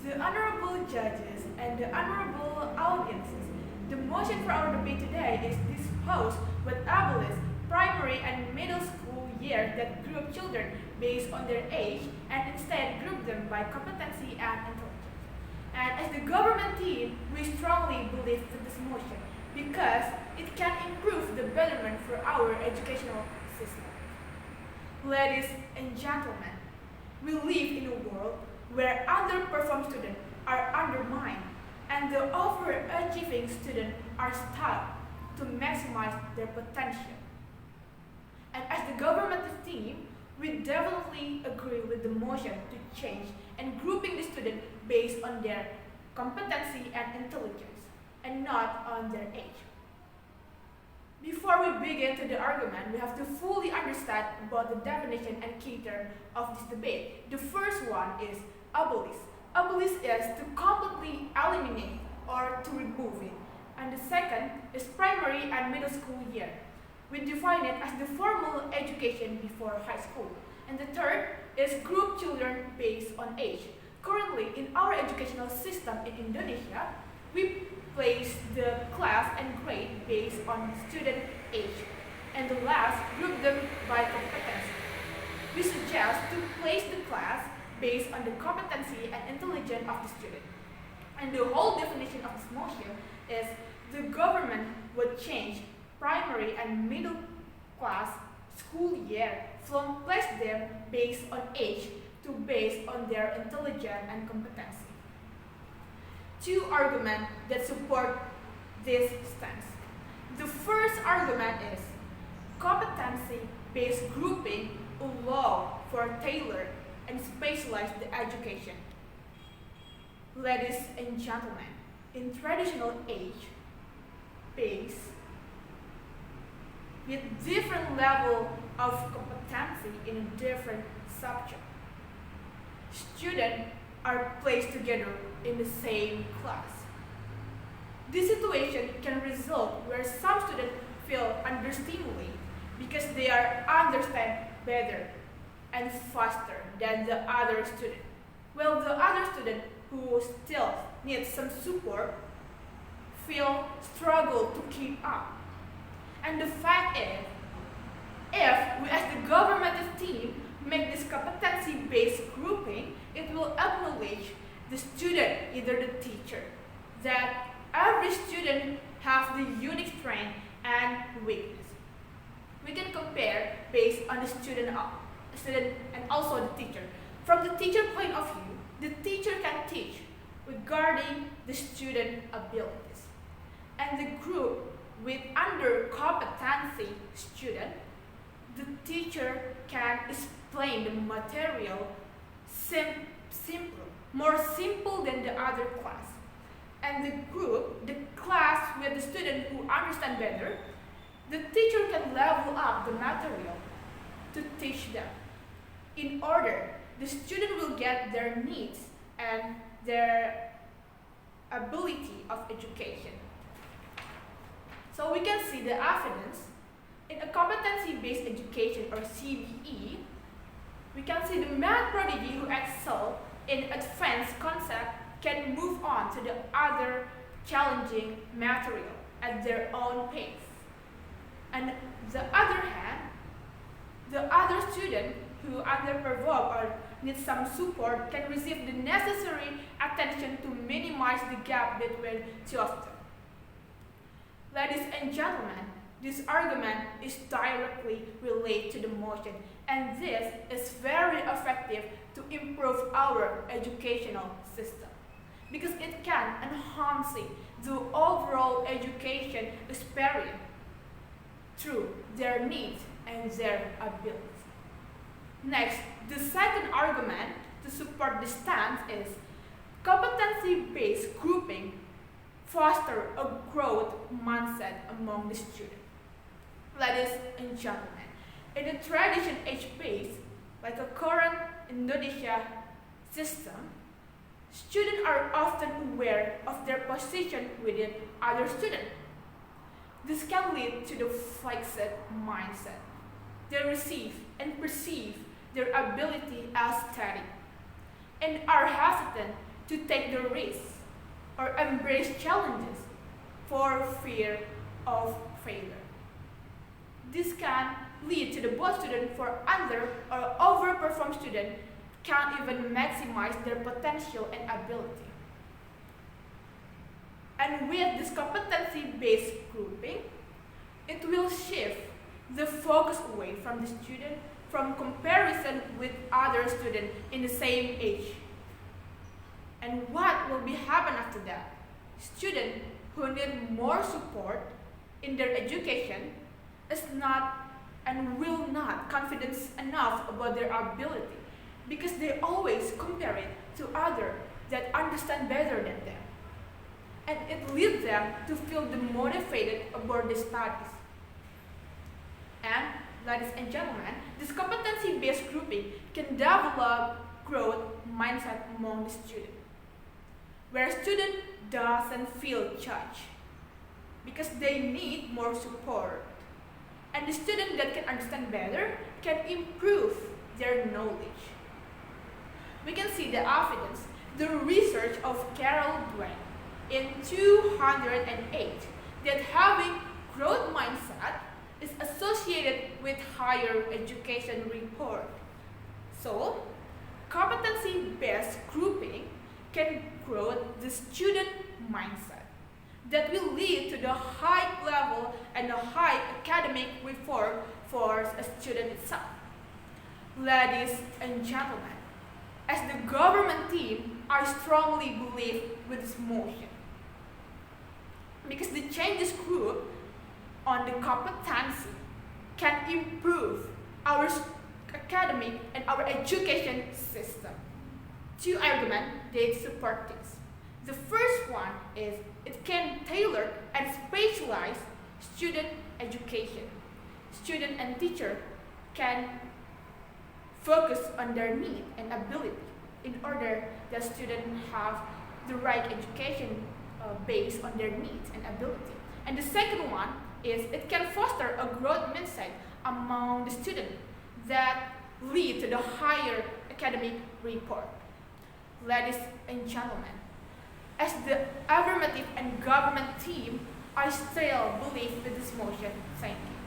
The honorable judges and the honorable audiences, the motion for our debate today is disposed with abolish primary and middle school year that group children based on their age and instead group them by competency and intelligence. And as the government team, we strongly believe in this motion because it can improve the betterment for our educational system. Ladies and gentlemen, we live in a world where underperforming students are undermined and the overachieving students are stuck to maximize their potential. And as the government team, we definitely agree with the motion to change and grouping the students based on their competency and intelligence and not on their age. Before we begin to the argument, we have to fully understand about the definition and key term of this debate. The first one is abolish. Abolish is to completely eliminate or to remove it. And the second is primary and middle school year. We define it as the formal education before high school. And the third is group children based on age. Currently, in our educational system in Indonesia, we place the class and grade based on student age, and the last group them by competency. We suggest to place the class based on the competency and intelligence of the student. And the whole definition of this motion is the government would change primary and middle class school year from place them based on age to based on their intelligence and competency. Two arguments that support this stance. The first argument is competency-based grouping allow for tailored and specialized education. Ladies and gentlemen, in traditional age base, with different level of competency in a different subject, students are placed together in the same class. This situation can result where some students feel understimulated because they are understand better and faster than the other student, while the other student who still needs some support feel struggle to keep up. And the fact is, if we as the government team make this competency-based grouping, it will acknowledge the student, either the teacher, that every student has the unique strength and weakness. We can compare based on the student and also the teacher. From the teacher point of view, the teacher can teach regarding the student abilities. And the group with under competency student, the teacher can explain the material more simple than the other class. And the class with the student who understand better, the teacher can level up the material to teach them. In order, the student will get their needs and their ability of education. So we can see the evidence in a competency-based education or CBE. We can see the math prodigy who excel in advanced concept can move on to the other challenging material at their own pace. And the other hand, the other student who underperform or needs some support can receive the necessary attention to minimize the gap between two of them. Ladies and gentlemen, this argument is directly related to the motion, and this is very effective to improve our educational system because it can enhance the overall education experience through their needs and their abilities. Next, the second argument to support this stance is competency-based grouping foster a growth mindset among the students. Ladies and gentlemen, in the tradition age-based, like a current Indonesia system, students are often aware of their position within other students. This can lead to the fixed mindset. They receive and perceive their ability as steady and are hesitant to take the risk or embrace challenges for fear of failure. This can lead to the both student for under or overperform student can't even maximize their potential and ability. And with this competency-based grouping, it will shift the focus away from the student from comparison with other students in the same age. And what will be happen after that? Students who need more support in their education is not and will not confident enough about their ability because they always compare it to others that understand better than them. And it leads them to feel demotivated about the studies. And ladies and gentlemen, this competency-based grouping can develop growth mindset among the student, where student doesn't feel judged because they need more support. And the student that can understand better can improve their knowledge. We can see the evidence, the research of Carol Dweck in 208 that having growth mindset is associated with higher education report. So, competency-based grouping can grow the student mindset that will lead to the high level and the high academic report for a student itself. Ladies and gentlemen, as the government team, I strongly believe with this motion because the changes group on the competency can improve our academic and our education system. Two arguments that support this. The first one is it can tailor and specialize student education. Student and teacher can focus on their need and ability in order that students have the right education based on their needs and ability. And the second one is it can foster a growth mindset among the students that lead to the higher academic report. Ladies and gentlemen, as the affirmative and government team, I still believe in this motion. Thank you.